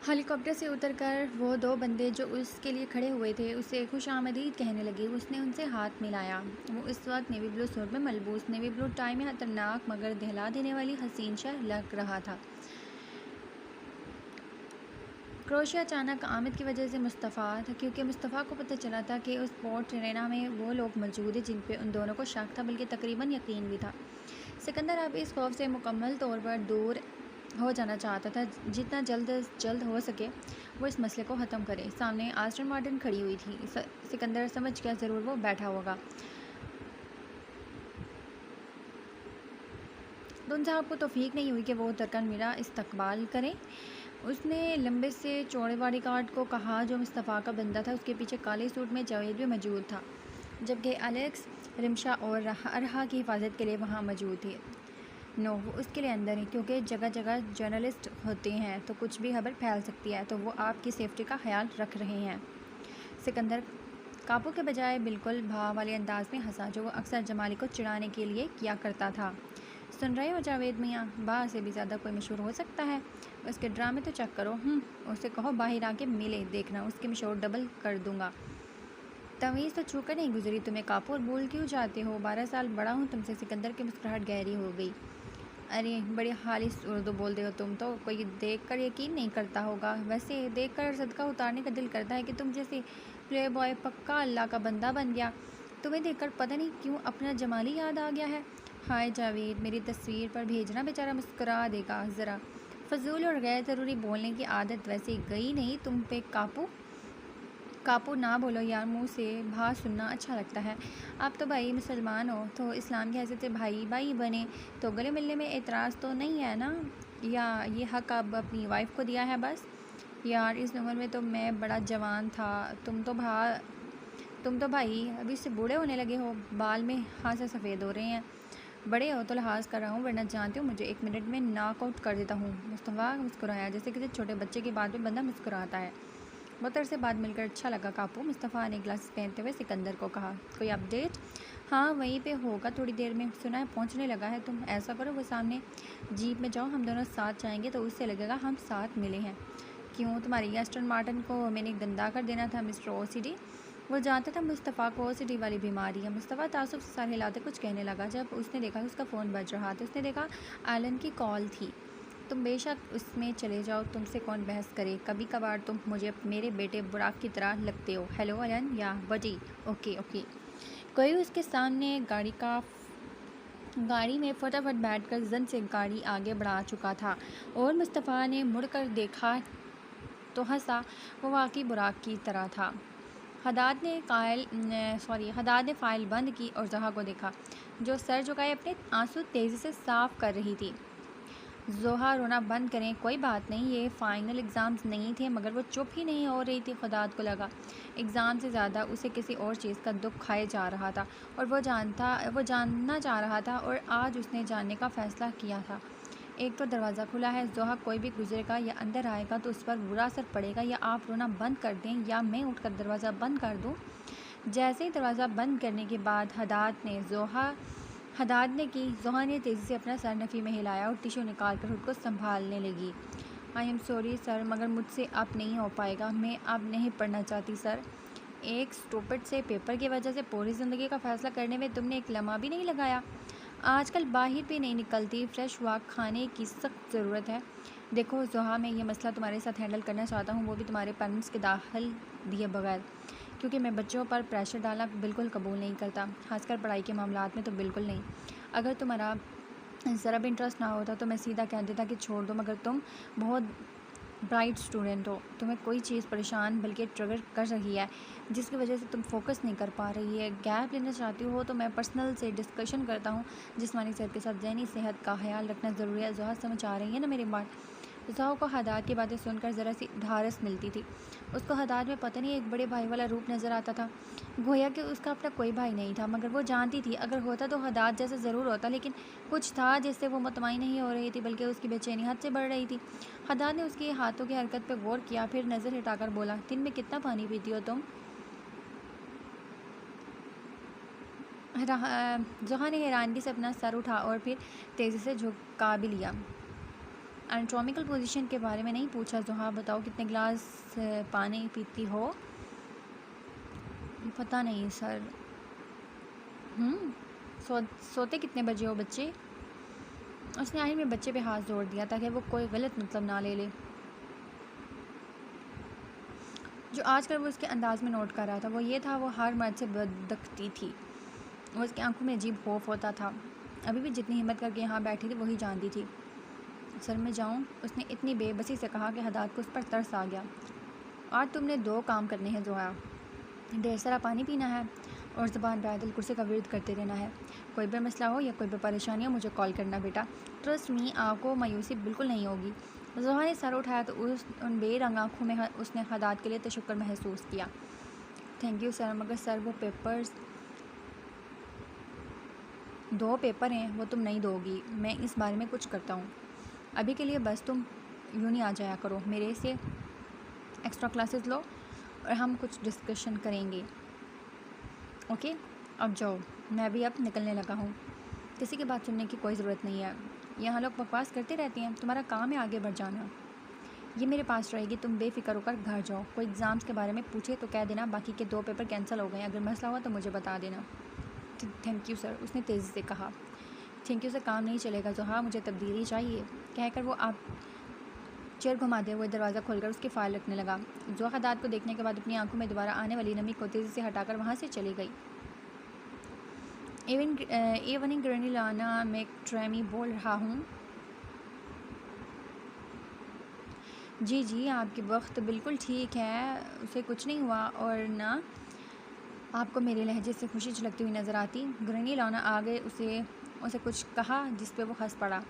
ہیلی copter سے اتر کر وہ دو بندے جو اس کے لیے کھڑے ہوئے تھے اسے خوش آمدید کہنے لگے۔ اس نے ان سے ہاتھ ملایا۔ وہ اس وقت نیوی بلو سوٹ میں ملبوس، نیوی بلو ٹائی میں خطرناک مگر دہلا دینے والی حسین شہ لگ رہا تھا۔ کروشیا اچانک آمد کی وجہ سے مصطفیٰ تھا، کیونکہ مصطفیٰ کو پتہ چلا تھا کہ اس پورٹ رینا میں وہ لوگ موجود ہیں جن پہ ان دونوں کو شک تھا، بلکہ تقریباً یقین بھی تھا۔ سکندر اب اس خوف سے مکمل طور پر دور ہو جانا چاہتا تھا۔ جتنا جلد از جلد ہو سکے وہ اس مسئلے کو ختم کرے۔ سامنے آسٹن مارٹن کھڑی ہوئی تھی۔ سکندر سمجھ گیا ضرور وہ بیٹھا ہوگا۔ دون صاحب کو توفیق نہیں ہوئی کہ وہ اتر کر میرا استقبال کریں۔ اس نے لمبے سے چوڑے باڈی گارڈ کو کہا جو مصطفیٰ کا بندہ تھا۔ اس کے پیچھے کالے سوٹ میں جاوید بھی موجود تھا، جبکہ الیکس رمشا اور ارہا کی حفاظت کے لیے وہاں موجود تھے۔ نو، وہ اس کے لیے اندر ہیں، کیونکہ جگہ جگہ جرنلسٹ ہوتے ہیں تو کچھ بھی خبر پھیل سکتی ہے، تو وہ آپ کی سیفٹی کا خیال رکھ رہے ہیں۔ سکندر کاپو کے بجائے بالکل بھا والے انداز میں ہنسا، جو وہ اکثر جمالی کو چڑھانے کے لیے کیا کرتا تھا۔ سن رہے ہو جاوید میاں، با سے بھی زیادہ کوئی مشہور ہو سکتا ہے؟ اس کے ڈرامے تو چیک کرو۔ اسے کہو باہر آ کے ملے، دیکھنا اس کے مشہور ڈبل کر دوں گا۔ تمیز تو چھو کر نہیں گزری تمہیں کاپو، اور بھول کیوں جاتے ہو؟ 12 سال بڑا ہوں تم سے۔ سکندر کی مسکراہٹ گہری ہو گئی۔ ارے بڑی خالص اردو بولتے ہو تم تو، کوئی دیکھ کر یقین نہیں کرتا ہوگا۔ ویسے دیکھ کر صدقہ اتارنے کا دل کرتا ہے کہ تم جیسے پلے بوائے پکا اللہ کا بندہ بن گیا۔ تمہیں دیکھ کر پتہ نہیں کیوں اپنا جمالی یاد آ گیا ہے۔ ہائے جاوید، میری تصویر پر بھیجنا، بیچارہ مسکرا دے گا ذرا۔ فضول اور غیر ضروری بولنے کی عادت ویسے گئی نہیں تم پہ کاپو۔ کاپو نہ بولو یار، منہ سے بھا سننا اچھا لگتا ہے۔ آپ تو بھائی مسلمان ہو تو اسلام کی حیثیت سے بھائی بھائی بنے، تو گلے ملنے میں اعتراض تو نہیں ہے نا؟ یا یہ حق اب اپنی وائف کو دیا ہے بس؟ یار اس عمر میں تو میں بڑا جوان تھا، تم تو بھائی ابھی سے بوڑھے ہونے لگے ہو، بال میں ہاتھ سے سفید ہو رہے ہیں۔ بڑے ہو تو لحاظ کر رہا ہوں، ورنہ جانتے ہو مجھے 1 منٹ میں ناک آؤٹ کر دیتا ہوں۔ مصطفیٰ مسکرایا جیسے کسی چھوٹے بچے کی بات میں بندہ مسکراتا ہے۔ بہت عرصے بعد مل کر اچھا لگا کاپو، مصطفیٰ نے گلاسز پہنتے ہوئے سکندر کو کہا۔ کوئی اپ ڈیٹ؟ ہاں وہیں پہ ہوگا تھوڑی دیر میں، سنا ہے پہنچنے لگا ہے۔ تم ایسا کرو وہ سامنے جیپ میں جاؤ، ہم دونوں ساتھ جائیں گے تو اس سے لگے گا ہم ساتھ ملے ہیں۔ کیوں، تمہاری آسٹن مارٹن کو میں نے گندا کر دینا تھا مسٹر او سی ڈی؟ وہ جانتا تھا مصطفیٰ کو او سی ڈی والی بیماری ہے۔ مصطفیٰ تعصب سے سر ہلاتے کچھ کہنے لگا۔ جب اس نے دیکھا کہ اس کا فون بج رہا تھا، اس نے دیکھا ایلن کی کال تھی۔ تم بے شک اس میں چلے جاؤ، تم سے کون بحث کرے، کبھی کبھار تم مجھے میرے بیٹے براق کی طرح لگتے ہو۔ ہیلو ایلن، یا بڈی؟ Okay okay. کوئی اس کے سامنے گاڑی میں فٹافٹ بیٹھ کر زن سے گاڑی آگے بڑھا چکا تھا، اور مصطفیٰ نے مڑ کر دیکھا تو ہنسا۔ وہ واقعی براق کی طرح تھا۔ حداد نے فائل بند کی اور زہا کو دیکھا، جو سر جھکائے اپنے آنسو تیزی سے صاف کر رہی تھی۔ زوہا رونا بند کریں، کوئی بات نہیں، یہ فائنل ایگزامز نہیں تھے۔ مگر وہ چپ ہی نہیں ہو رہی تھی۔ خداد کو لگا ایگزام سے زیادہ اسے کسی اور چیز کا دکھ کھائے جا رہا تھا، اور وہ جاننا چاہ رہا تھا، اور آج اس نے جاننے کا فیصلہ کیا تھا۔ ایک تو دروازہ کھلا ہے، زوہا کوئی بھی گزرے گا یا اندر آئے گا تو اس پر برا اثر پڑے گا، یا آپ رونا بند کر دیں یا میں اٹھ کر دروازہ بند کر دوں۔ جیسے ہی دروازہ بند کرنے کے بعد حداد نے کی، زوہا نے تیزی سے اپنا سر نفی میں ہلایا اور ٹیشو نکال کر خود کو سنبھالنے لگی۔ آئی ایم سوری سر، مگر مجھ سے اب نہیں ہو پائے گا، میں اب نہیں پڑھنا چاہتی سر۔ ایک اسٹوپڈ سے پیپر کی وجہ سے پوری زندگی کا فیصلہ کرنے میں تم نے ایک لمحہ بھی نہیں لگایا۔ آج کل باہر بھی نہیں نکلتی، فریش ہوا کھانے کی سخت ضرورت ہے۔ دیکھو زوہا، میں یہ مسئلہ تمہارے ساتھ ہینڈل کرنا چاہتا ہوں، وہ بھی تمہارے پیرنٹس کے دخل دیے بغیر، کیونکہ میں بچوں پر پریشر ڈالنا بالکل قبول نہیں کرتا، خاص کر پڑھائی کے معاملات میں تو بالکل نہیں۔ اگر تمہارا ذرا بھی انٹرسٹ نہ ہوتا تو میں سیدھا کہہ دیتا کہ چھوڑ دو، مگر تم بہت برائٹ اسٹوڈنٹ ہو، تمہیں کوئی چیز پریشان بلکہ ٹریگر کر رہی ہے جس کی وجہ سے تم فوکس نہیں کر پا رہی ہے۔ گیپ لینا چاہتی ہو تو میں پرسنل سے ڈسکشن کرتا ہوں۔ جسمانی صحت کے ساتھ ذہنی صحت کا خیال رکھنا ضروری ہے۔ زوہا سمجھ آ رہی ہے نا میری بات؟ زوہا کو حداد کی باتیں سن کر ذرا سی ڈھارس ملتی تھی۔ اس کو حداد میں پتہ نہیں ایک بڑے بھائی والا روپ نظر آتا تھا، گویا کہ اس کا اپنا کوئی بھائی نہیں تھا، مگر وہ جانتی تھی اگر ہوتا تو حداد جیسا ضرور ہوتا، لیکن کچھ تھا جس سے وہ مطمئن نہیں ہو رہی تھی، بلکہ اس کی بے چینی حد سے بڑھ رہی تھی۔ حداد نے اس کی ہاتھوں کی حرکت پہ غور کیا، پھر نظر ہٹا کر بولا، دن میں کتنا پانی پیتی ہو تم؟ زوہا نے حیرانگی سے اپنا سر اٹھا اور پھر تیزی سے جھکا بھی لیا۔ انٹومیکل پوزیشن کے بارے میں نہیں پوچھا زحا، بتاؤ کتنے گلاس پانی پیتی ہو؟ پتہ نہیں سر۔ سوتے کتنے بجے ہو بچے؟ اس نے آخر میں بچے پہ ہاتھ زور دیا تاکہ وہ کوئی غلط مطلب نہ لے لے، جو آج کل وہ اس کے انداز میں نوٹ کر رہا تھا وہ یہ تھا، وہ ہر مرد سے بدبختی تھی، وہ اس کی آنکھوں میں عجیب خوف ہوتا تھا۔ ابھی بھی جتنی ہمت کر کے یہاں بیٹھی تھی وہی جانتی تھی۔ سر میں جاؤں؟ اس نے اتنی بے بسی سے کہا کہ حداد کو اس پر ترس آ گیا۔ آج تم نے 2 کام کرنے ہیں زحا، ڈھیر سارا پانی پینا ہے اور زبان پہ آیت الکرسی کا ورد کرتے رہنا ہے۔ کوئی بھی مسئلہ ہو یا کوئی بھی پریشانی ہو مجھے کال کرنا بیٹا، ٹرسٹ می آپ کو مایوسی بالکل نہیں ہوگی۔ زحا نے سر اٹھایا تو ان بے رنگ آنکھوں میں اس نے حداد کے لیے تشکر محسوس کیا۔ تھینک یو سر، مگر سر وہ پیپرز 2 پیپر ہیں، وہ تم نہیں دو گی، میں اس بارے میں کچھ کرتا ہوں۔ ابھی کے لیے بس تم یوں نہیں آ جایا کرو، میرے سے ایکسٹرا کلاسز لو اور ہم کچھ ڈسکشن کریں گے، اوکے؟ اب جاؤ، میں بھی اب نکلنے لگا ہوں۔ کسی کی بات سننے کی کوئی ضرورت نہیں ہے، یہاں لوگ بکواس کرتے رہتے ہیں، تمہارا کام ہے آگے بڑھ جانا۔ یہ میرے پاس رہے گی، تم بے فکر ہو کر گھر جاؤ۔ کوئی ایگزامس کے بارے میں پوچھے تو کہہ دینا باقی کے 2 پیپر کینسل ہو گئے ہیں، اگر مسئلہ ہوا تو مجھے بتا دینا۔ تھینک یو سر، اس نے تیزی سے کہا۔ تھینک یو سے کام نہیں چلے گا زحا، مجھے تبدیلی چاہیے، کہہ کر وہ آپ چیئر گھماتے ہوئے دروازہ کھول کر اس کی فائل رکھنے لگا۔ زحا حداد کو دیکھنے کے بعد اپنی آنکھوں میں دوبارہ آنے والی نمی کو تیزی سے ہٹا کر وہاں سے چلی گئی۔ ایوننگ گرنی لانا میک-ٹریمی بول رہا ہوں۔ جی جی، آپ کی بخت بالکل ٹھیک ہے، اسے کچھ نہیں ہوا اور نہ آپ کو میرے لہجے سے خوشی جھلکتی ہوئی نظر آتی۔ گرنی لانا آگے اسے کچھ کہا جس پہ وہ ہنس پڑا۔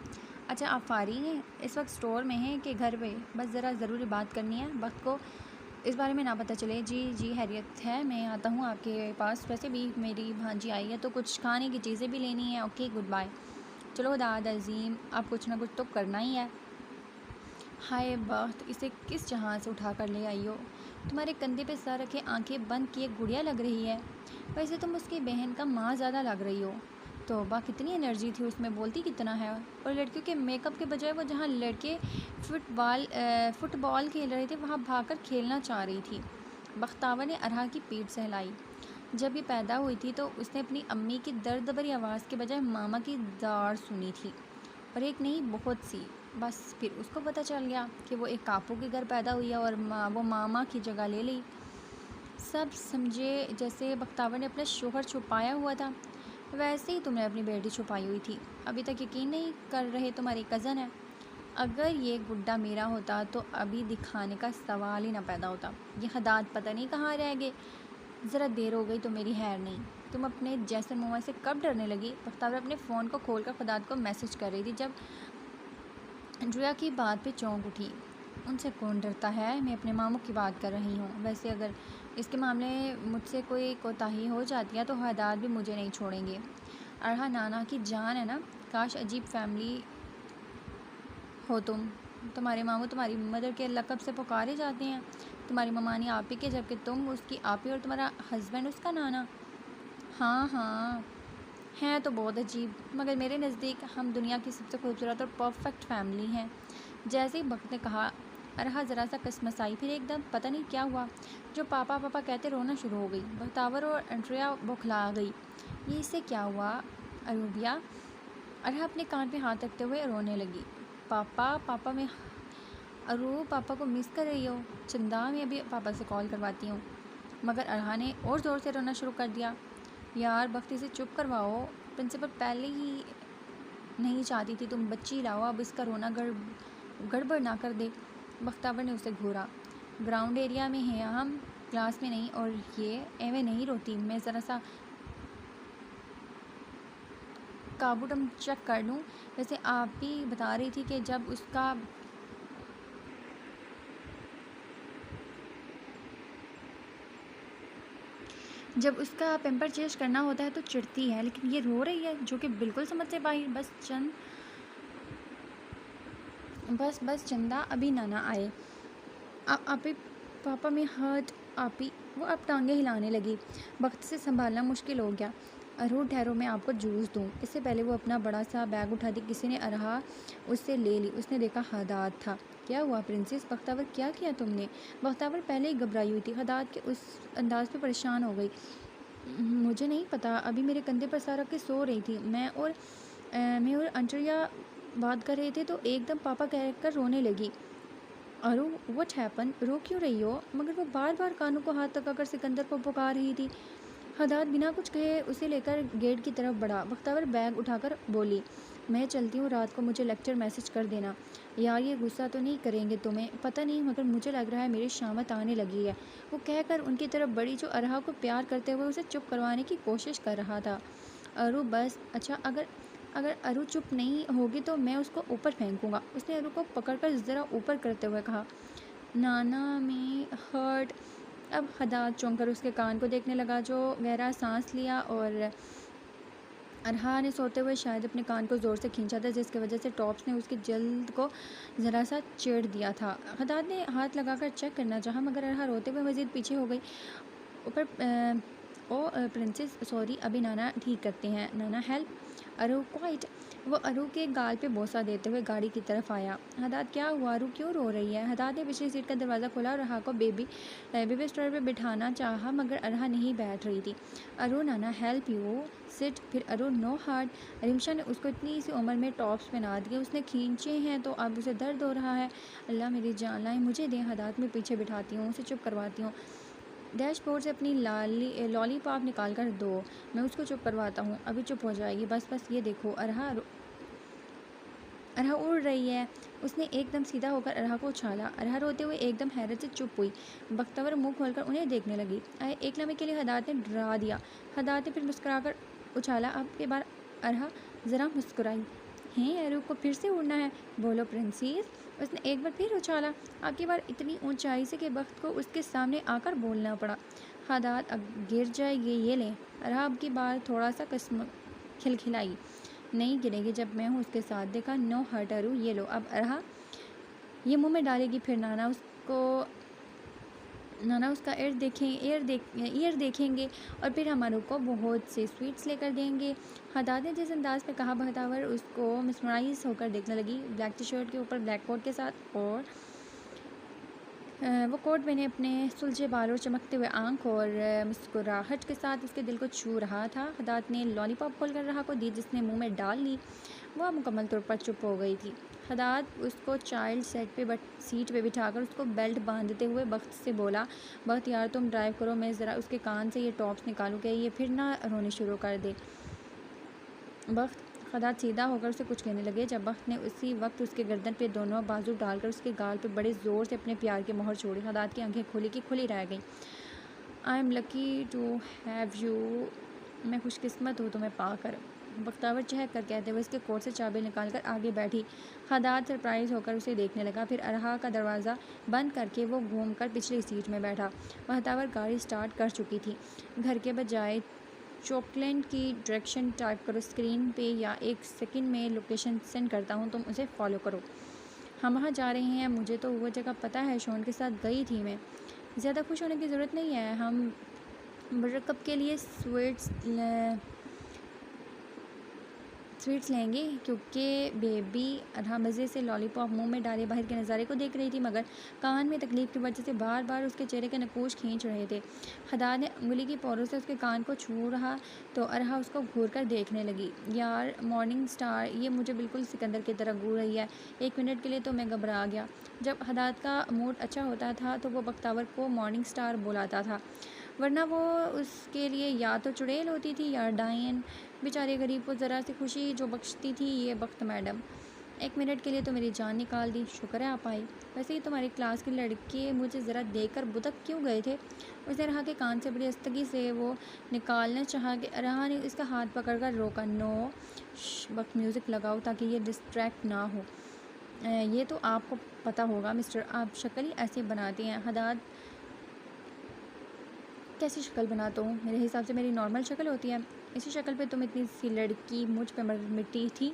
اچھا آپ فارغ ہیں؟ اس وقت اسٹور میں ہیں کہ گھر پہ؟ بس ذرا ضروری بات کرنی ہے، بخت کو اس بارے میں نہ پتہ چلے۔ جی جی خیریت ہے، میں آتا ہوں آپ کے پاس، ویسے بھی میری بھانجی آئی ہے تو کچھ کھانے کی چیزیں بھی لینی ہیں۔ Okay good bye. چلو حداد عظیم، اب کچھ نہ کچھ تو کرنا ہی ہے۔ ہائے بخت، اسے کس جہاں سے اٹھا کر لے آئی ہو؟ تمہارے کندھے پہ سر رکھے آنکھیں بند کیے گڑیا لگ رہی ہے، ویسے تم اس کی بہن کا ماں زیادہ لگ رہی ہو۔ توبہ کتنی انرجی تھی اس میں، بولتی کتنا ہے۔ اور لڑکیوں کے میک اپ کے بجائے وہ جہاں لڑکے فٹ بال کھیل رہے تھے وہاں بھاگ کر کھیلنا چاہ رہی تھی۔ بختاور نے ارحا کی پیٹھ سہلائی۔ جب یہ پیدا ہوئی تھی تو اس نے اپنی امی کی درد بھری آواز کے بجائے ماما کی داڑ سنی تھی، اور ایک نہیں بہت سی۔ بس پھر اس کو پتہ چل گیا کہ وہ ایک کاپو کے گھر پیدا ہوئی ہے اور وہ ماما کی جگہ لے لی۔ سب سمجھے جیسے بختاور نے اپنا شوہر چھپایا ہوا تھا، ویسے ہی تم نے اپنی بیٹی چھپائی ہوئی تھی۔ ابھی تک یقین نہیں کر رہے تمہاری کزن ہے۔ اگر یہ گڈا میرا ہوتا تو ابھی دکھانے کا سوال ہی نہ پیدا ہوتا۔ یہ حداد پتہ نہیں کہاں رہ گئے، ذرا دیر ہو گئی تو میری خیر نہیں۔ تم اپنے جیسن موما سے کب ڈرنے لگی؟ بختاور اپنے فون کو کھول کر حداد کو میسج کر رہی تھی جب انڈریا کی بات پہ چونک اٹھی۔ ان سے کون ڈرتا ہے، میں اپنے ماموں کی بات کر رہی ہوں۔ ویسے اگر اس کے معاملے مجھ سے کوئی کوتاہی ہو جاتی ہے تو حداد بھی مجھے نہیں چھوڑیں گے۔ ارحا نانا کی جان ہے نا، کاش عجیب فیملی ہو تمہارے ماموں تمہاری مدر کے لقب سے پکارے جاتے ہیں، تمہاری ممانی آپی کے، جبکہ تم اس کی آپی اور تمہارا ہسبینڈ اس کا نانا۔ ہاں ہاں، ہیں تو بہت عجیب، مگر میرے نزدیک ہم دنیا کی سب سے خوبصورت اور پرفیکٹ فیملی ہیں۔ جیسے ہی بخت نے کہا ارحا ذرا سا کسمسائی، پھر ایک دم پتہ نہیں کیا ہوا، جو پاپا پاپا کہتے رونا شروع ہو گئی۔ بختاور اور انڈریا بوکھلا گئی۔ یہ اسے کیا ہوا اروبیا؟ ارحا اپنے کان پہ ہاتھ رکھتے ہوئے رونے لگی۔ پاپا میں ارو پاپا کو مس کر رہی ہو؟ چندہ میں ابھی پاپا سے کال کرواتی ہوں۔ مگر ارحا نے اور زور سے رونا شروع کر دیا۔ یار بختی سے چپ کرواؤ، پرنسپل پہلے ہی نہیں چاہتی تھی تم بچی لاؤ، اب اس کا رونا گڑبڑ نہ کر دے۔ بختاور نے اسے گھورا۔ گراؤنڈ ایریا میں ہیں ہم، کلاس میں نہیں، اور یہ ایویں نہیں روتی، میں ذرا سا کابوٹم چیک کر لوں۔ ویسے آپ بھی بتا رہی تھی کہ جب اس کا پیمپر چینج کرنا ہوتا ہے تو چڑھتی ہے، لیکن یہ رو رہی ہے جو کہ بالکل سمجھ سے باہر۔ بس چندہ ابھی نانا آئے۔ آپی پاپا میں ہاتھ، آپی وہ اب ٹانگیں ہلانے لگی۔ بخت سے سنبھالنا مشکل ہو گیا۔ ارو ٹھہرو، میں آپ کو جوس دوں۔ اس سے پہلے وہ اپنا بڑا سا بیگ اٹھاتی کسی نے ارہا اس سے لے لی۔ اس نے دیکھا حداد تھا۔ کیا ہوا پرنسس؟ بختور کیا کیا تم نے؟ بختور پہلے ہی گھبرائی ہوئی تھی، حداد کے اس انداز پہ پریشان ہو گئی۔ مجھے نہیں پتا، ابھی میرے کندھے پر سر رکھ کے سو رہی تھی، میں اور انٹریا بات کر رہے تھے تو ایک دم پاپا کہہ کر رونے لگی۔ ارو واٹ ہیپن؟ رو کیوں رہی ہو؟ مگر وہ بار بار کانوں کو ہاتھ لگا کر سکندر کو پکار رہی تھی۔ حداد بنا کچھ کہے اسے لے کر گیٹ کی طرف بڑھا۔ بختور بیگ اٹھا کر بولی، میں چلتی ہوں، رات کو مجھے لیکچر میسج کر دینا۔ یار یہ غصہ تو نہیں کریں گے تمہیں؟ پتہ نہیں، مگر مجھے لگ رہا ہے میری شامت آنے لگی ہے، وہ کہہ کر ان کی طرف بڑھی جو ارہا کو پیار کرتے ہوئے اسے چپ کروانے کی کوشش کر رہا تھا۔ ارو بس، اچھا اگر ارو چپ نہیں ہوگی تو میں اس کو اوپر پھینکوں گا، اس نے ارو کو پکڑ کر ذرا اوپر کرتے ہوئے کہا۔ نانا میں ہرٹ۔ اب حداد چونک کر اس کے کان کو دیکھنے لگا، جو گہرا سانس لیا، اور ارہا نے سوتے ہوئے شاید اپنے کان کو زور سے کھینچا تھا، جس کی وجہ سے ٹاپس نے اس کی جلد کو ذرا سا چیڑ دیا تھا۔ حداد نے ہاتھ لگا کر چیک کرنا چاہا، مگر ارہا روتے ہوئے مزید پیچھے ہو گئی۔ اوپر او پرنسس سوری، ابھی نانا ٹھیک کرتے ہیں۔ نانا ہیلپ؟ ارو کوائٹ۔ وہ ارو کے گال پہ بوسہ دیتے ہوئے گاڑی کی طرف آیا۔ حداد کیا ہوا؟ ارو کیوں رو رہی ہے؟ حداد نے پچھلی سیٹ کا دروازہ کھولا اور ارہا کو بیبی اسٹور پہ بٹھانا چاہا، مگر ارہا نہیں بیٹھ رہی تھی۔ ارو نانا ہیلپ یو سٹ۔ پھر ارو نو ہارٹ۔ ریمشا نے اس کو اتنی سی عمر میں ٹاپس پہنا دیے، اس نے کھینچے ہیں تو اب اسے درد ہو رہا ہے۔ اللہ میری جان لائیں، مجھے دیں۔ حداد میں پیچھے بٹھاتی ہوں، اسے چپ کرواتی ہوں۔ ڈیش بورڈ سے اپنی لالی پاپ نکال کر دو، میں اس کو چپ کرواتا ہوں، ابھی چپ ہو جائے گی۔ بس یہ دیکھو، ارہا اڑ رہی ہے۔ اس نے ایک دم سیدھا ہو کر ارہا کو اچھالا۔ ارہا روتے ہوئے ایک دم حیرت سے چپ ہوئی۔ بختور منہ کھول کر انہیں دیکھنے لگی۔ ایک لمحے کے لیے حداد نے ڈرا دیا۔ حداد نے پھر مسکرا کر اچھالا۔ اب کے بار ارہا ذرا مسکرائی۔ ہیں ارو کو پھر سے اڑنا ہے؟ بولو پرنسس۔ اس نے ایک بار پھر اچھالا، اب کی بار اتنی اونچائی سے کہ بخت کو اس کے سامنے آ کر بولنا پڑا۔ حداد اب گر جائے گی، یہ لیں۔ ارہا اب کی بار تھوڑا سا کھلکھلائی۔ نہیں گرے گی جب میں ہوں اس کے ساتھ، دیکھا؟ نو ہرٹ ارو، یہ لو۔ اب ارہا یہ منہ میں ڈالے گی، پھر نانا اس کا ایئر دیکھیں گے، اور پھر ہم ارو کو بہت سے سویٹس لے کر دیں گے۔ حداد نے جس انداز میں کہا، بختور اس کو مسمرائز ہو کر دیکھنے لگی۔ بلیک ٹی شرٹ کے اوپر بلیک کوٹ کے ساتھ، اور وہ کوٹ پہنے اپنے سلجھے بال اور چمکتے ہوئے آنکھ اور مسکراہٹ کے ساتھ اس کے دل کو چھو رہا تھا۔ حداد نے لالی پاپ کھول کر ارہا کو دی، جس نے منہ میں ڈال لی۔ وہ اب مکمل طور پر چپ ہو گئی تھی۔ حداد اس کو چائلڈ سیٹ پہ بٹھا کر اس کو بیلٹ باندھتے ہوئے بخت سے بولا، بخت یار تم ڈرائیو کرو، میں ذرا اس کے کان سے یہ ٹاپس نکالوں، کہ یہ پھر نہ رونے شروع کر دے۔ بخت۔ حداد سیدھا ہو کر اسے کچھ کہنے لگے، جب بخت نے اسی وقت اس کے گردن پہ دونوں بازو ڈال کر اس کے گال پہ بڑے زور سے اپنے پیار کی مہر چھوڑی۔ حداد کی آنکھیں کھلی کی کھلی رہ گئیں۔ I am lucky to have you. میں خوش قسمت ہوں تمہیں پا کر، بختور چہک کر کہتے ہوئے اس کے کوٹ سے چابی نکال کر آگے بیٹھی۔ حداد سرپرائز ہو کر اسے دیکھنے لگا، پھر ارہا کا دروازہ بند کر کے وہ گھوم کر پچھلی سیٹ میں بیٹھا۔ بختور گاڑی سٹارٹ کر چکی تھی۔ گھر کے بجائے چوکلینڈ کی ڈائریکشن ٹائپ کرو اسکرین پہ، یا ایک سیکنڈ میں لوکیشن سینڈ کرتا ہوں، تم اسے فالو کرو۔ ہم وہاں جا رہے ہیں، مجھے تو وہ جگہ پتہ ہے، شون کے ساتھ گئی تھی میں۔ زیادہ خوش ہونے کی ضرورت نہیں ہے، ہم بٹرکپ کے لیے سویٹس لیں گے، کیونکہ بیبی۔ ارہا مزے سے لالی پاپ منہ میں ڈالے باہر کے نظارے کو دیکھ رہی تھی، مگر کان میں تکلیف کی وجہ سے بار بار اس کے چہرے کے نقوش کھینچ رہے تھے۔ حداد نے انگلی کی پوروں سے اس کے کان کو چھو رہا تو ارہا اس کو گھور کر دیکھنے لگی۔ یار مارننگ سٹار، یہ مجھے بالکل سکندر کی طرح گھور رہی ہے۔ ایک منٹ کے لیے تو میں گھبرا گیا۔ جب حداد کا موڈ اچھا ہوتا تھا تو وہ بختور کو مارننگ سٹار بلاتا تھا، ورنہ وہ اس کے لیے یا تو چڑیل ہوتی تھی یا ڈائن۔ بیچارے غریب کو ذرا سی خوشی جو بخشتی تھی یہ بخت میڈم۔ ایک منٹ کے لیے تو میری جان نکال دی، شکر ہے آپ آئی۔ ویسے ہی تمہاری کلاس کے لڑکے مجھے ذرا دیکھ کر بدک کیوں گئے تھے؟ اس نے ارہا کے کان سے بڑی استگی سے وہ نکالنا چاہا کہ ارہا نے اس کا ہاتھ پکڑ کر روکا۔ نو بخت، میوزک لگاؤ تاکہ یہ ڈسٹریکٹ نہ ہو۔ یہ تو آپ کو پتہ ہوگا مسٹر، آپ شکل ہی ایسے بناتے ہیں۔ حداد کیسی شکل بناتا ہوں؟ میرے حساب سے میری نارمل شکل ہوتی ہے، اسی شکل پہ تم اتنی سی لڑکی مجھ پہ مٹی تھی۔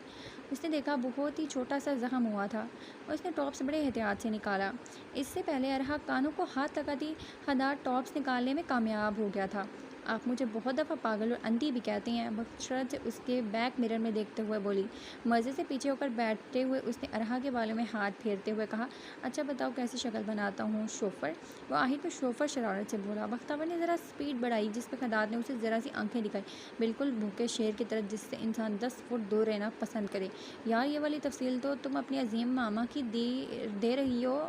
اس نے دیکھا بہت ہی چھوٹا سا زخم ہوا تھا، اور اس نے ٹاپس بڑے احتیاط سے نکالا۔ اس سے پہلے ارہا کانوں کو ہاتھ لگاتی، حداد ٹاپس نکالنے میں کامیاب ہو گیا تھا۔ آپ مجھے بہت دفعہ پاگل اور اندھی بھی کہتے ہیں، بشرط سے اس کے بیک مرر میں دیکھتے ہوئے بولی۔ مزے سے پیچھے ہو کر بیٹھتے ہوئے اس نے ارحا کے بالوں میں ہاتھ پھیرتے ہوئے کہا، اچھا بتاؤ کیسی شکل بناتا ہوں شوفر؟ وہ آہر کو شوفر شرارت سے بولا۔ بختیور نے ذرا سپیڈ بڑھائی، جس پہ خداد نے اسے ذرا سی آنکھیں دکھائی، بالکل بھوکے شیر کی طرح جس سے انسان 10 فٹ دور رہنا پسند کرے۔ یار یہ والی تفصیل تو تم اپنی عظیم ماما کی دے رہی ہو،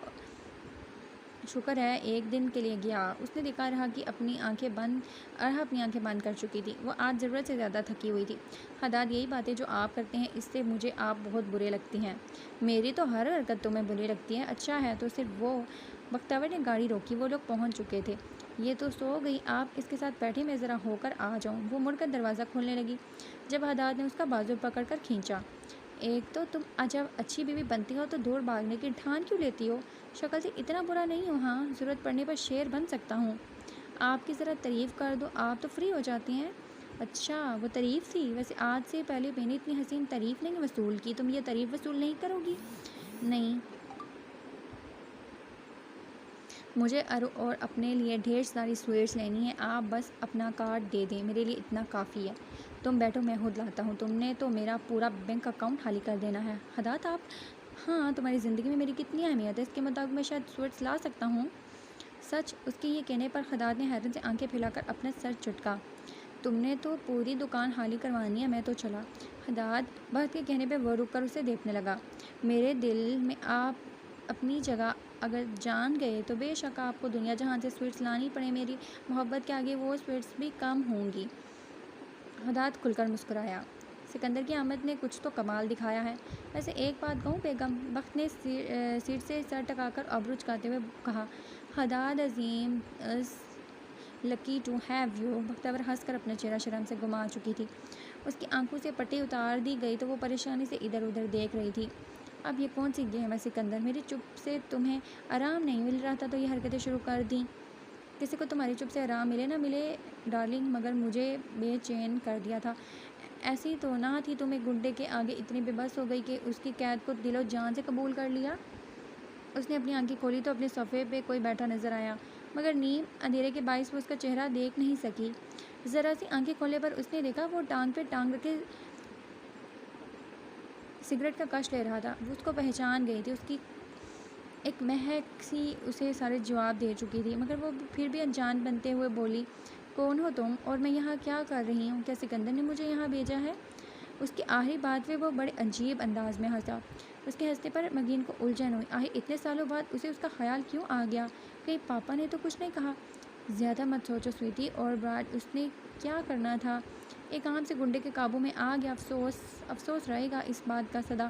شکر ہے ایک دن کے لیے گیا۔ اس نے دیکھا ارحا اپنی آنکھیں بند کر چکی تھی۔ وہ آج ضرورت سے زیادہ تھکی ہوئی تھی۔ خداد، یہی باتیں جو آپ کرتے ہیں اس سے مجھے آپ بہت برے لگتی ہیں۔ میری تو ہر حرکت تمہیں بری لگتی ہے۔ اچھا ہے تو صرف وہ۔ بختیور نے گاڑی روکی، وہ لوگ پہنچ چکے تھے۔ یہ تو سو گئی، آپ اس کے ساتھ بیٹھے، میں ذرا ہو کر آ جاؤں۔ وہ مڑ کر دروازہ کھولنے لگی جب خداد نے اس کا بازو پکڑ کر کھینچا۔ ایک تو تم جب اچھی بیوی بنتی ہو تو دور بھاگنے کی ٹھان کیوں لیتی ہو؟ شکل سے اتنا برا نہیں ہوں، ہاں ضرورت پڑنے پر شیر بن سکتا ہوں۔ آپ کی ذرا تعریف کر دو، آپ تو فری ہو جاتی ہیں۔ اچھا وہ تعریف تھی؟ ویسے آج سے پہلے میں نے اتنی حسین تعریف نہیں وصول کی، تم یہ تعریف وصول نہیں کرو گی؟ نہیں، مجھے اور اپنے لیے ڈھیر ساری سویٹس لینی ہیں، آپ بس اپنا کارڈ دے دیں، میرے لیے اتنا کافی ہے۔ تم بیٹھو میں خود لاتا ہوں، تم نے تو میرا پورا بینک اکاؤنٹ خالی کر دینا ہے۔ خداد آپ، ہاں تمہاری زندگی میں میری کتنی اہمیت ہے، اس کے مطابق میں شاید سویٹس لا سکتا ہوں۔ سچ؟ اس کے یہ کہنے پر خداد نے حیرت سے آنکھیں پھیلا کر اپنا سر چٹکا۔ تم نے تو پوری دکان خالی کروانی ہے، میں تو چلا۔ خداد بہت کے کہنے پہ وہ رک کر اسے دیکھنے لگا۔ میرے دل میں آپ اپنی جگہ اگر جان گئے تو بے شک آپ کو دنیا جہان سے سویٹس لانی پڑے، میری محبت کے آگے وہ سویٹس بھی کم ہوں گی۔ خداد کھل کر مسکرایا۔ سکندر کی آمد نے کچھ تو کمال دکھایا ہے۔ ویسے ایک بات کہوں بیگم؟ بخت نے سیٹ سے سر ٹکا کر ابرو چکاتے ہوئے کہا۔ خداد عظیم، لکی ٹو ہیو یو۔ بختیور ہنس کر اپنا چہرہ شرم سے گما چکی تھی۔ اس کی آنکھوں سے پٹی اتار دی گئی تو وہ پریشانی سے ادھر ادھر دیکھ رہی تھی۔ اب یہ کون سی گیم ہے سکندر؟ میری چپ سے تمہیں آرام نہیں مل رہا تھا تو یہ حرکتیں شروع کر دیں؟ کسی کو تمہاری چپ سے آرام ملے نہ ملے ڈارلنگ، مگر مجھے بے چین کر دیا تھا۔ ایسی تو نہ تھی تم ایک گنڈے کے آگے اتنی بے بس ہو گئی کہ اس کی قید کو دل و جان سے قبول کر لیا؟ اس نے اپنی آنکھیں کھولی تو اپنے صوفے پہ کوئی بیٹھا نظر آیا، مگر نیم اندھیرے کے باعث وہ اس کا چہرہ دیکھ نہیں سکی۔ ذرا سی آنکھیں کھولنے پر اس نے دیکھا وہ ٹانگ پہ ٹانگ رکھے سگریٹ کا کش لے رہا تھا۔ وہ اس کو پہچان گئی تھی، اس کی ایک مہک سی اسے سارے جواب دے چکی تھی، مگر وہ پھر بھی انجان بنتے ہوئے بولی، کون ہو تم اور میں یہاں کیا کر رہی ہوں؟ کیا سکندر نے مجھے یہاں بھیجا ہے؟ اس کی آخری بات پہ وہ بڑے عجیب انداز میں ہنسا۔ اس کے ہنسنے پر مگین کو الجھن ہوئی، آخر اتنے سالوں بعد اسے اس کا خیال کیوں آ گیا؟ کہیں پاپا نے تو کچھ نہیں کہا؟ زیادہ مت سوچو سویٹی، اور براد اس نے کیا کرنا تھا؟ ایک عام سے گنڈے کے قابو میں آ گیا، افسوس رہے گا اس بات کا سدا۔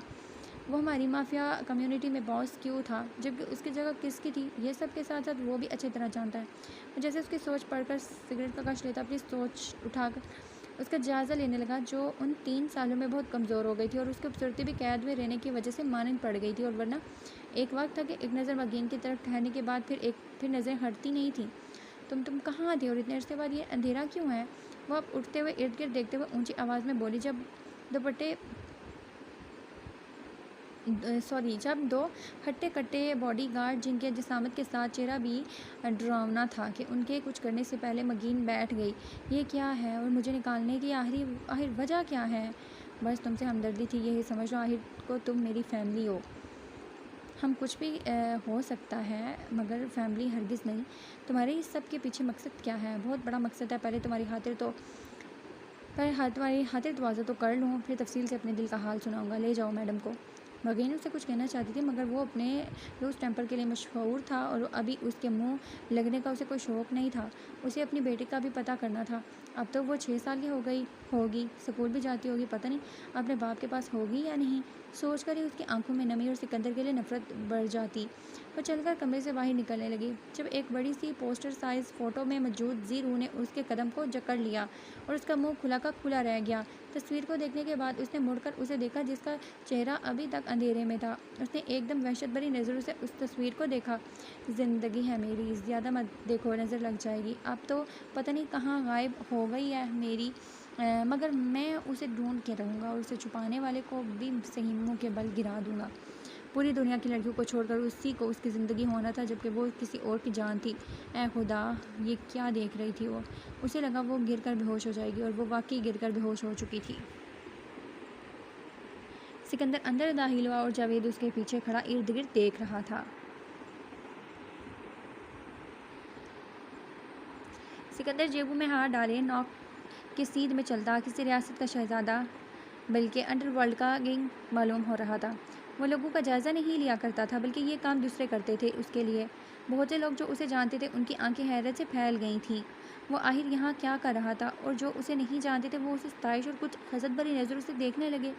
وہ ہماری مافیا کمیونٹی میں باس کیوں تھا، جبکہ اس کی جگہ کس کی تھی، یہ سب کے ساتھ ساتھ وہ بھی اچھی طرح جانتا ہے۔ وہ جیسے اس کی سوچ پڑھ کر سگریٹ کا کش لیتا اپنی سوچ اٹھا کر اس کا جائزہ لینے لگا، جو ان 3 سالوں میں بہت کمزور ہو گئی تھی، اور اس کی خوبصورتی بھی قید میں رہنے کی وجہ سے مانند پڑ گئی تھی، اور ورنہ ایک وقت تھا کہ ایک نظر مگین کی طرف ٹھہرنے کے بعد پھر نظریں ہٹتی نہیں تھیں۔ تم کہاں تھے اور اتنے عرصے بعد یہ اندھیرا کیوں ہے؟ وہ اب اٹھتے ہوئے ارد گرد دیکھتے ہوئے اونچی آواز میں بولی، جب دو ہٹے کٹے باڈی گارڈ، جن کے جسامت کے ساتھ چہرہ بھی ڈراؤنا تھا کہ ان کے کچھ کرنے سے پہلے مگین بیٹھ گئی۔ یہ کیا ہے اور مجھے نکالنے کی آخر وجہ کیا ہے؟ بس تم سے ہمدردی تھی، یہی سمجھ لو، آخر کو تم میری فیملی ہو۔ ہم کچھ بھی ہو سکتا ہے مگر فیملی ہرگز نہیں۔ تمہارے اس سب کے پیچھے مقصد کیا ہے؟ بہت بڑا مقصد ہے، پہلے تمہاری خاطر تواضع تو کر لوں، پھر تفصیل سے اپنے دل کا حال سناؤں گا۔ لے جاؤ میڈم کو۔ مگین اسے کچھ کہنا چاہتی تھی، مگر وہ اپنے لوز ٹیمپر کے لیے مشہور تھا، اور ابھی اس کے منہ لگنے کا اسے کوئی شوق نہیں تھا۔ اسے اپنی بیٹی کا بھی پتہ کرنا تھا۔ اب تو وہ 6 سال کی ہو گئی ہوگی، اسکول بھی جاتی ہوگی، پتہ نہیں اپنے باپ کے پاس ہوگی یا نہیں۔ سوچ کر ہی اس کی آنکھوں میں نمی اور سکندر کے لیے نفرت بڑھ جاتی۔ وہ چل کر کمرے سے باہر نکلنے لگی جب ایک بڑی سی پوسٹر سائز فوٹو میں موجود زی روح نے اس کے قدم کو جکڑ لیا اور اس کا منہ کھلا کا کھلا رہ گیا۔ تصویر کو دیکھنے کے بعد اس نے مڑ کر اسے دیکھا، جس کا چہرہ ابھی تک اندھیرے میں تھا۔ اس نے ایک دم وحشت بھری نظروں سے اس تصویر کو دیکھا۔ زندگی ہے میری، زیادہ مت دیکھو، نظر لگ جائے گی۔ اب تو پتہ نہیں کہاں غائب ہو گئی ہے میری، مگر میں اسے ڈھونڈ کے رہوں گا اور اسے چھپانے والے کو بھی صحیح منہ کے بل گرا دوں گا۔ پوری دنیا کی لڑکیوں کو چھوڑ کر اسی کو اس کی زندگی ہونا تھا، جبکہ وہ کسی اور کی جان تھی۔ اے خدا، یہ کیا دیکھ رہی تھی وہ؟ اسے لگا وہ گر کر بے ہوش ہو جائے گی، اور وہ واقعی گر کر بے ہوش ہو چکی تھی۔ سکندر اندر داخل ہوا اور جاوید اس کے پیچھے کھڑا ارد گرد دیکھ رہا تھا۔ سکندر جیبوں میں ہاتھ ڈالے نوک کے سیدھ میں چلتا، کسی ریاست کا شہزادہ بلکہ انڈر ورلڈ کا کنگ معلوم ہو رہا تھا۔ وہ لوگوں کا جائزہ نہیں لیا کرتا تھا، بلکہ یہ کام دوسرے کرتے تھے اس کے لیے۔ بہت سے لوگ جو اسے جانتے تھے ان کی آنکھیں حیرت سے پھیل گئی تھیں۔ وہ آخر یہاں کیا کر رہا تھا؟ اور جو اسے نہیں جانتے تھے وہ اسے ستائش اور کچھ حسد بھری نظروں سے دیکھنے لگے۔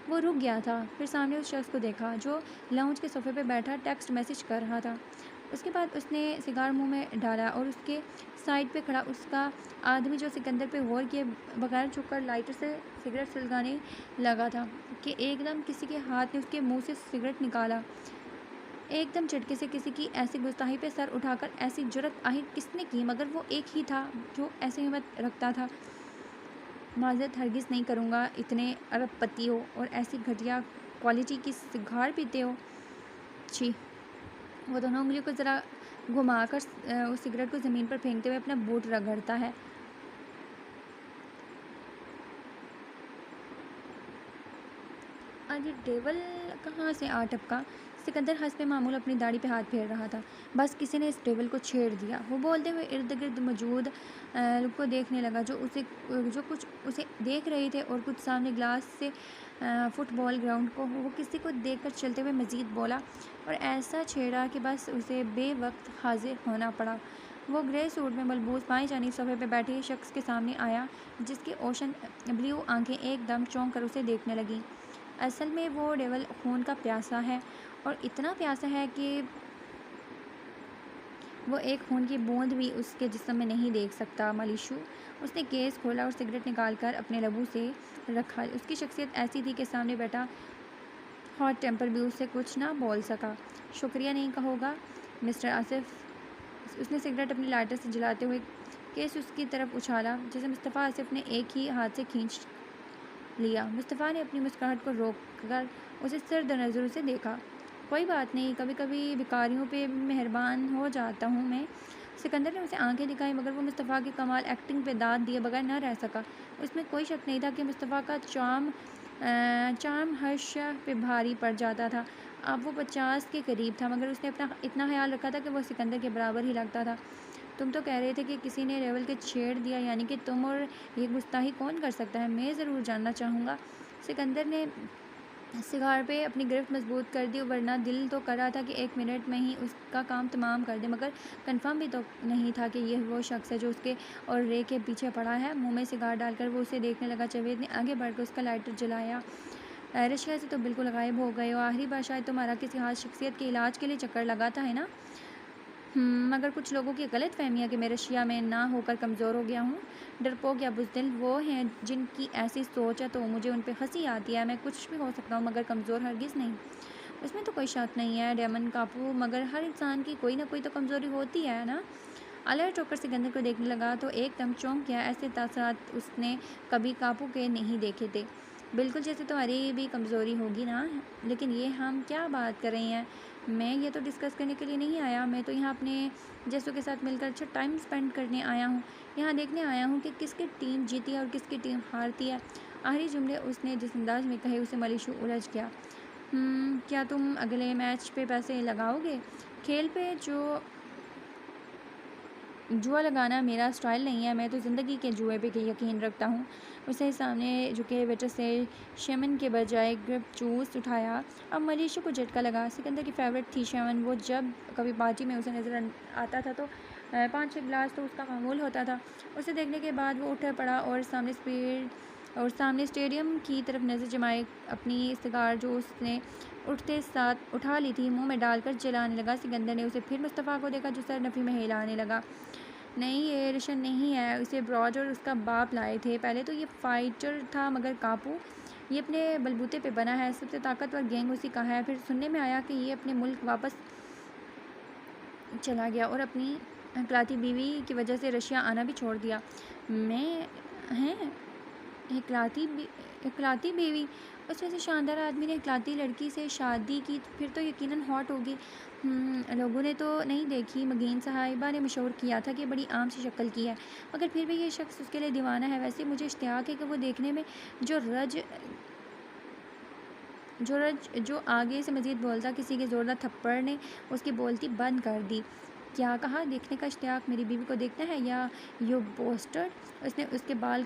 وہ رک گیا تھا، پھر سامنے اس شخص کو دیکھا جو لاؤنج کے صوفے پہ بیٹھا ٹیکسٹ میسج کر رہا تھا۔ اس کے بعد اس نے سگار منہ میں ڈالا اور اس کے سائڈ پہ کھڑا اس کا آدمی جو سکندر پہ غور کیے بغیر جھک کر لائٹر سے سگریٹ سلگانے لگا تھا کہ ایک دم کسی کے ہاتھ نے اس کے منہ سے سگریٹ نکالا۔ ایک دم جھٹکے سے کسی کی ایسی گستاخی پہ سر اٹھا کر ایسی جرأت آخر کس نے کی؟ مگر وہ ایک ہی تھا جو ایسی ہمت رکھتا تھا۔ معذرت ہرگز نہیں کروں گا، اتنے ارب پتی ہو اور ایسی گھٹیا کوالٹی کی سگار پیتے ہو، چھی۔ وہ دونوں انگلیوں کو ذرا گھما کر اس سگریٹ کو زمین پر پھینکتے ہوئے اپنا بوٹ رگڑتا ہے۔ آج یہ ڈیول کہاں سے آ ٹپکا؟ سکندر حسب معمول اپنی داڑھی پہ ہاتھ پھیر رہا تھا۔ بس کسی نے اس ڈیول کو چھیڑ دیا، وہ بولتے ہوئے ارد گرد موجود لوگ کو دیکھنے لگا جو کچھ اسے دیکھ رہے تھے اور کچھ سامنے گلاس سے فٹ بال گراؤنڈ کو۔ وہ کسی کو دیکھ کر چلتے ہوئے مزید بولا اور ایسا چھیڑا کہ بس اسے بے وقت حاضر ہونا پڑا۔ وہ گرے سوٹ میں ملبوس بائیں جانب صوفے پہ بیٹھے شخص کے سامنے آیا، جس کی اوشن بلیو آنکھیں ایک دم چونک کر اسے دیکھنے لگیں۔ اصل میں وہ ڈیول خون کا پیاسا ہے، اور اتنا پیاسا ہے کہ وہ ایک خون کی بوند بھی اس کے جسم میں نہیں دیکھ سکتا۔ ملیشو، اس نے کیس کھولا اور سگریٹ نکال کر اپنے لبوں سے رکھا۔ اس کی شخصیت ایسی تھی کہ سامنے بیٹھا ہاٹ ٹیمپر بھی اس سے کچھ نہ بول سکا۔ شکریہ نہیں کہو گا مسٹر آصف؟ اس نے سگریٹ اپنی لائٹر سے جلاتے ہوئے کیس اس کی طرف اچھالا، جسے مصطفیٰ آصف نے ایک ہی ہاتھ سے کھینچ لیا۔ مصطفیٰ نے اپنی مسکراہٹ کو روک کر اسے سرد نظروں سے دیکھا۔ کوئی بات نہیں، کبھی کبھی بیکاریوں پہ مہربان ہو جاتا ہوں میں۔ سکندر نے اسے آنکھیں دکھائیں، مگر وہ مصطفیٰ کی کمال ایکٹنگ پہ داد دیے بغیر نہ رہ سکا۔ اس میں کوئی شک نہیں تھا کہ مصطفیٰ کا چارم ہر شے پہ بھاری پڑ جاتا تھا۔ اب وہ 50 کے قریب تھا، مگر اس نے اپنا اتنا خیال رکھا تھا کہ وہ سکندر کے برابر ہی لگتا تھا۔ تم تو کہہ رہے تھے کہ کسی نے ڈیول کے چھیڑ دیا، یعنی کہ تم، اور یہ گستاخی کون کر سکتا ہے؟ میں ضرور جاننا چاہوں گا۔ سکندر نے سگار پہ اپنی گرفت مضبوط کر دی، ورنہ دل تو کر رہا تھا کہ 1 منٹ میں ہی اس کا کام تمام کر دے، مگر کنفرم بھی تو نہیں تھا کہ یہ وہ شخص ہے جو اس کے اور رے کے پیچھے پڑا ہے۔ منہ میں سگار ڈال کر وہ اسے دیکھنے لگا۔ جاوید نے آگے بڑھ کر اس کا لائٹر جلایا۔ رشیا سے تو بالکل غائب ہو گئے ہو، آخری بار شاید تمہارا کسی خاص شخصیت کے علاج کے لیے چکر لگاتا ہے نا؟ مگر کچھ لوگوں کی غلط فہمی ہے کہ میں رشیا میں نہ ہو کر کمزور ہو گیا ہوں۔ ڈرپوک یا بزدل وہ ہیں جن کی ایسی سوچ ہے تو مجھے ان پہ ہنسی آتی ہے۔ میں کچھ بھی ہو سکتا ہوں مگر کمزور ہرگز نہیں۔ اس میں تو کوئی شک نہیں ہے ڈیمن کاپو، مگر ہر انسان کی کوئی نہ کوئی تو کمزوری ہوتی ہے نا؟ الرٹ ہو کر سکندر کو دیکھنے لگا تو ایک دم چونک گیا۔ ایسے تاثرات اس نے کبھی کاپو کے نہیں دیکھے تھے۔ بالکل جیسے تمہاری بھی کمزوری ہوگی نا؟ لیکن یہ ہم کیا بات کر رہے ہیں؟ میں یہ تو ڈسکس کرنے کے لیے نہیں آیا، میں تو یہاں اپنے جیسوں کے ساتھ مل کر اچھا ٹائم سپینڈ کرنے آیا ہوں۔ یہاں دیکھنے آیا ہوں کہ کس کی ٹیم جیتی ہے اور کس کی ٹیم ہارتی ہے۔ آخری جملے اس نے جس انداز میں کہے اسے ملیشو الجھ گیا۔ کیا تم اگلے میچ پہ پیسے لگاؤ گے؟ کھیل پہ جوا لگانا میرا اسٹائل نہیں ہے، میں تو زندگی کے جوئے پہ یقین رکھتا ہوں۔ اس نے سامنے جھکے ویٹر سے شیمن کے بجائے گریپ جوس اٹھایا۔ اب ملیشو کو جھٹکا لگا۔ سکندر کی فیوریٹ تھی شیمن، وہ جب کبھی پارٹی میں اسے نظر آتا تھا تو 5-6 گلاس تو اس کا معمول ہوتا تھا۔ اسے دیکھنے کے بعد وہ اٹھ پڑا اور سامنے اسٹیڈیم کی طرف نظر جمائے اپنی سگار جو اس نے اٹھتے ساتھ اٹھا لی تھی منہ میں ڈال کر جلانے لگا۔ سکندر نے اسے پھر مصطفیٰ کو دیکھا جو سر نفی میں ہلانے لگا۔ نہیں، یہ رشن نہیں ہے، اسے براج اور اس کا باپ لائے تھے۔ پہلے تو یہ فائٹر تھا، مگر کاپو یہ اپنے بلبوتے پہ بنا ہے، سب سے طاقتور گینگ اسی کا ہے۔ پھر سننے میں آیا کہ یہ اپنے ملک واپس چلا گیا اور اپنی اکلاتی بیوی کی وجہ سے رشیا آنا بھی چھوڑ دیا۔ اکلاتی بیوی؟ اس جیسے شاندار آدمی نے اکلاتی لڑکی سے شادی کی پھر تو یقیناً ہاٹ ہوگی۔ لوگوں نے تو نہیں دیکھی، مگین صاحبہ نے مشہور کیا تھا کہ بڑی عام سی شکل کی ہے، مگر پھر بھی یہ شخص اس کے لیے دیوانہ ہے۔ ویسے مجھے اشتیاق ہے کہ وہ دیکھنے میں جو آگے سے مزید بولتا، کسی کے زوردار تھپڑ نے اس کی بولتی بند کر دی۔ کیا کہا؟ دیکھنے کا اشتیاق؟ میری بیوی کو دیکھنا ہے یا یو باسٹرڈ؟ اس نے اس کے بال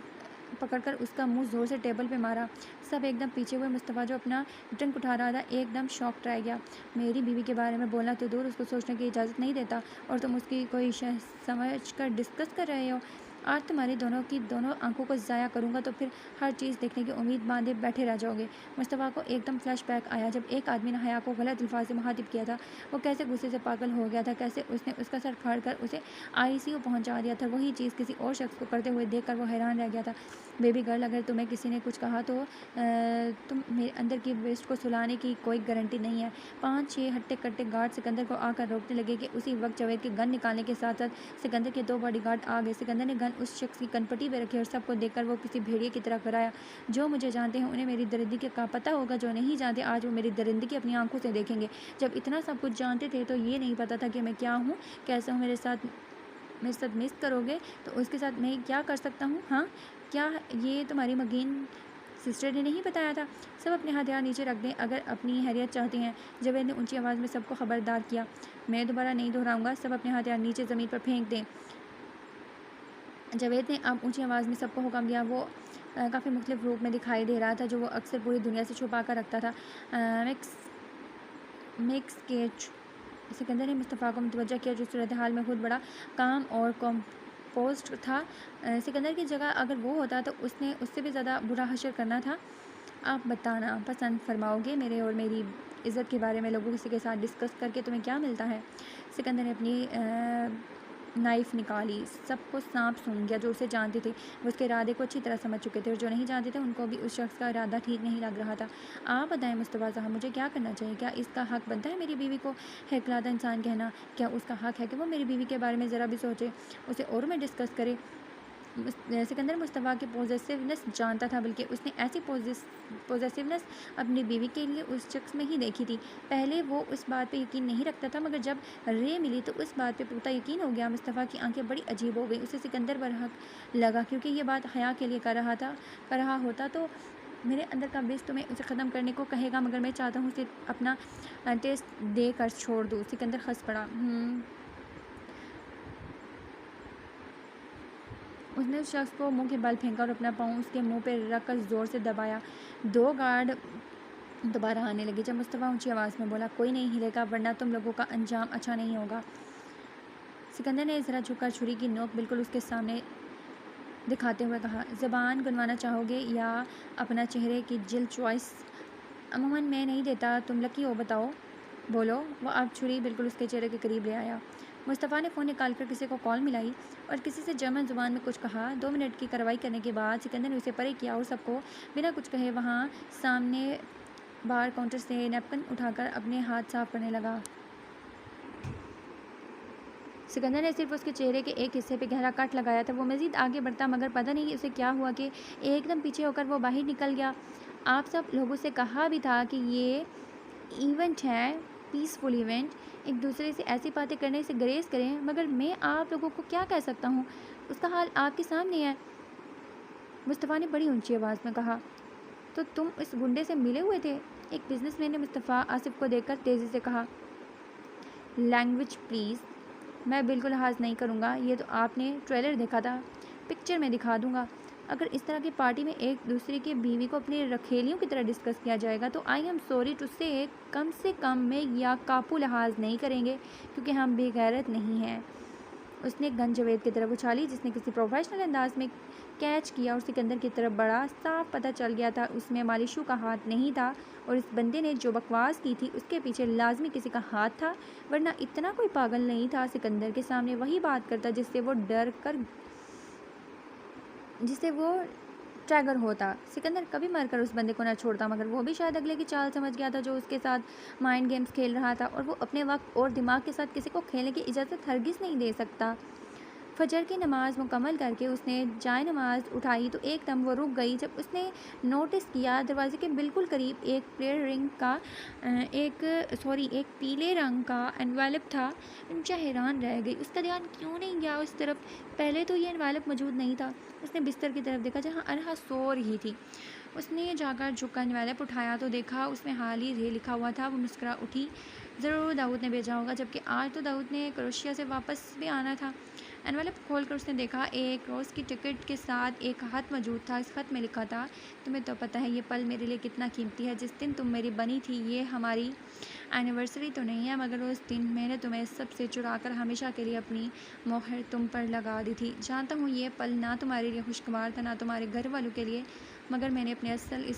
پکڑ کر اس کا منہ زور سے ٹیبل پہ مارا۔ سب ایک دم پیچھے ہوئے۔ مصطفیٰ جو اپنا ڈرنک اٹھا رہا تھا ایک دم شاکڈ رہ گیا۔ میری بیوی کے بارے میں بولنا تو دور، اس کو سوچنے کی اجازت نہیں دیتا، اور تم اس کی کوئی شے سمجھ کر ڈسکس کر رہے ہو؟ آج تمہاری دونوں کی دونوں آنکھوں کو ضائع کروں گا تو پھر ہر چیز دیکھنے کی امید باندھے بیٹھے رہ جاؤ گے۔ مصطفیٰ کو ایک دم فلیش بیک آیا جب ایک آدمی نے حیا کو غلط الفاظ سے مخاطب کیا تھا۔ وہ کیسے غصے سے پاگل ہو گیا تھا، کیسے اس نے اس کا سر پھاڑ کر اسے ICU پہنچا دیا تھا۔ وہی چیز کسی اور شخص کو کرتے ہوئے دیکھ کر وہ حیران رہ گیا تھا۔ بیبی گرل، اگر تمہیں کسی نے کچھ کہا تو تم میرے اندر کی بیسٹ کو سلانے کی کوئی گارنٹی نہیں ہے۔ 5-6 ہٹے کٹے گارڈ سکندر کو آ کر روکنے لگے کہ اسی وقت جاوید کے گن نکالنے کے ساتھ ساتھ سکندر کے 2 باڈی گارڈ آ گئے۔ سکندر نے گن اس شخص کی کنپٹی پہ رکھی اور سب کو دیکھ کر وہ کسی بھیڑیے کی طرح کرایا۔ جو مجھے جانتے ہیں انہیں میری درندگی کا پتہ ہوگا، جو نہیں جانتے آج وہ میری درندگی اپنی آنکھوں سے دیکھیں گے۔ جب اتنا سب کچھ جانتے تھے تو یہ نہیں پتا تھا کہ میں کیا ہوں، کیسا ہوں۔ میرے ساتھ مس کرو گے تو اس کے ساتھ میں کیا کر سکتا ہوں؟ ہاں، کیا یہ تمہاری مگین سسٹر نے نہیں بتایا تھا؟ سب اپنے ہتھیار نیچے رکھ دیں اگر اپنی حیثیت چاہتے ہیں، جاوید نے اونچی آواز میں سب کو خبردار کیا۔ میں دوبارہ نہیں دہراؤں گا، سب اپنے ہتھیار نیچے زمین پر پھینک دیں۔ جاوید نے اب اونچی آواز میں سب کو حکم دیا۔ وہ کافی مختلف روپ میں دکھائی دے رہا تھا جو وہ اکثر پوری دنیا سے چھپا کر رکھتا تھا۔ Mix catch. سکندر نے مصطفیٰ کو متوجہ کیا جو صورتحال میں خود بڑا کام اور کمپوزڈ تھا۔ سکندر کی جگہ اگر وہ ہوتا تو اس نے اس سے بھی زیادہ برا حشر کرنا تھا۔ آپ بتانا پسند فرماؤ گے میرے اور میری عزت کے بارے میں لوگوں کسی کے ساتھ ڈسکس کر کے تمہیں کیا ملتا ہے؟ سکندر نے اپنی نائف نکالی۔ سب کو سانپ سونگھ گیا جو اسے جانتے تھے۔ وہ اس کے ارادے کو اچھی طرح سمجھ چکے تھے، اور جو نہیں جانتے تھے ان کو بھی اس شخص کا ارادہ ٹھیک نہیں لگ رہا تھا۔ آپ بتائیں مصطفیٰ صاحب، مجھے کیا کرنا چاہیے؟ کیا اس کا حق بنتا ہے میری بیوی کو ہیکلاتا انسان کہنا؟ کیا اس کا حق ہے کہ وہ میری بیوی کے بارے میں ذرا بھی سوچے، اسے اور میں ڈسکس کرے؟ سکندر مصطفیٰ کی پوزیسیونیس جانتا تھا، بلکہ اس نے ایسی پوزیسیونیس اپنی بیوی کے لیے اس شخص میں ہی دیکھی تھی۔ پہلے وہ اس بات پہ یقین نہیں رکھتا تھا، مگر جب رے ملی تو اس بات پہ پختہ یقین ہو گیا۔ مصطفیٰ کی آنکھیں بڑی عجیب ہو گئیں۔ اسے سکندر پر حق لگا کیونکہ یہ بات حیا کے لیے کر رہا ہوتا تو میرے اندر کا بیس تمہیں اسے ختم کرنے کو کہے گا، مگر میں چاہتا ہوں اسے اپنا ٹیسٹ دے کر چھوڑ دوں۔ سکندر ہنس پڑا۔ اس نے اس شخص کو منہ کے بل پھینکا اور اپنا پاؤں اس کے منہ پہ رکھ کر زور سے دبایا۔ 2 گارڈ دوبارہ آنے لگے جب مصطفیٰ اونچی آواز میں بولا، کوئی نہیں ہلے گا ورنہ تم لوگوں کا انجام اچھا نہیں ہوگا۔ سکندر نے ذرا جھک کر چھری کی نوک بالکل اس کے سامنے دکھاتے ہوئے کہا، زبان گنوانا چاہو گے یا اپنا چہرے کی جلد چوائس؟ عموماً میں نہیں دیتا، تم لکی ہو، بتاؤ، بولو۔ وہ اب چھری بالکل اس کے چہرے کے قریب لے آیا۔ مصطفیٰ نے فون نکال کر کسی کو کال ملائی اور کسی سے جرمن زبان میں کچھ کہا۔ 2 منٹ کی کارروائی کرنے کے بعد سکندر نے اسے پرے کیا اور سب کو بنا کچھ کہے وہاں سامنے بار کاؤنٹر سے نیپکن اٹھا کر اپنے ہاتھ صاف کرنے لگا۔ سکندر نے صرف اس کے چہرے کے ایک حصے پہ گہرا کٹ لگایا تھا۔ وہ مزید آگے بڑھتا مگر پتہ نہیں اسے کیا ہوا کہ ایک دم پیچھے ہو کر وہ باہر نکل گیا۔ آپ سب لوگوں سے کہا بھی تھا کہ یہ ایونٹ ہے، پیسفل ایونٹ، ایک دوسرے سے ایسی باتیں کرنے سے گریز کریں، مگر میں آپ لوگوں کو کیا کہہ سکتا ہوں؟ اس کا حال آپ کے سامنے ہے۔ مصطفیٰ نے بڑی اونچی آواز میں کہا، تو تم اس گنڈے سے ملے ہوئے تھے؟ ایک بزنس مین نے مصطفیٰ آصف کو دیکھ کر تیزی سے کہا، لینگویج پلیز۔ میں بالکل لحاظ نہیں کروں گا، یہ تو آپ نے ٹریلر دیکھا تھا، پکچر میں دکھا دوں گا۔ اگر اس طرح کی پارٹی میں ایک دوسرے کی بیوی کو اپنی رکھیلیوں کی طرح ڈسکس کیا جائے گا تو آئی ایم سوری ٹو سے کم میں یا کاپو لحاظ نہیں کریں گے کیونکہ ہم بے غیرت نہیں ہیں۔ اس نے گن جاوید کی طرف اچھالی جس نے کسی پروفیشنل انداز میں کیچ کیا اور سکندر کی طرف بڑا صاف پتہ چل گیا تھا اس میں مالشو کا ہاتھ نہیں تھا، اور اس بندے نے جو بکواس کی تھی اس کے پیچھے لازمی کسی کا ہاتھ تھا، ورنہ اتنا کوئی پاگل نہیں تھا سکندر کے سامنے وہی بات کرتا جس سے وہ ٹریگر ہوتا۔ سکندر کبھی مر کر اس بندے کو نہ چھوڑتا، مگر وہ بھی شاید اگلے کی چال سمجھ گیا تھا جو اس کے ساتھ مائنڈ گیمز کھیل رہا تھا، اور وہ اپنے وقت اور دماغ کے ساتھ کسی کو کھیلنے کی اجازت ہرگز نہیں دے سکتا۔ فجر کی نماز مکمل کر کے اس نے جائے نماز اٹھائی تو ایک دم وہ رک گئی جب اس نے نوٹس کیا دروازے کے بالکل قریب ایک ایک پیلے رنگ کا انویلپ تھا۔ انشا حیران رہ گئی، اس کا دھیان کیوں نہیں گیا اس طرف؟ پہلے تو یہ انویلپ موجود نہیں تھا۔ اس نے بستر کی طرف دیکھا جہاں انہا سو رہی تھی۔ اس نے جا کر جھک کر انویلپ اٹھایا تو دیکھا اس میں حال ہی رے لکھا ہوا تھا۔ وہ مسکرا اٹھی، ضرور داؤد نے بھیجا ہوگا، جبکہ آج تو داؤد نے کروشیا سے واپس بھی آنا تھا۔ انویلپ کھول کر اس نے دیکھا ایک روز کی ٹکٹ کے ساتھ ایک خط موجود تھا۔ اس خط میں لکھا تھا، تمہیں تو پتہ ہے یہ پل میرے لیے کتنا قیمتی ہے۔ جس دن تم میری بنی تھی، یہ ہماری اینیورسری تو نہیں ہے، مگر اس دن میں نے تمہیں سب سے چرا کر ہمیشہ کے لیے اپنی مہر تم پر لگا دی تھی۔ جانتا ہوں یہ پل نہ تمہارے لیے خوشگوار تھا نہ تمہارے گھر والوں کے لیے، مگر میں نے اپنے اصل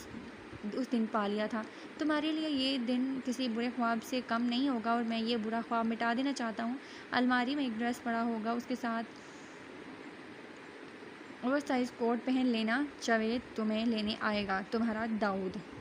اس دن پا لیا تھا۔ تمہارے لیے یہ دن کسی برے خواب سے کم نہیں ہوگا اور میں یہ برا خواب مٹا دینا چاہتا ہوں۔ الماری میں ایک ڈریس پڑا ہوگا، اس کے ساتھ اوور سائز کوٹ پہن لینا، جاوید تمہیں لینے آئے گا۔ تمہارا داؤد۔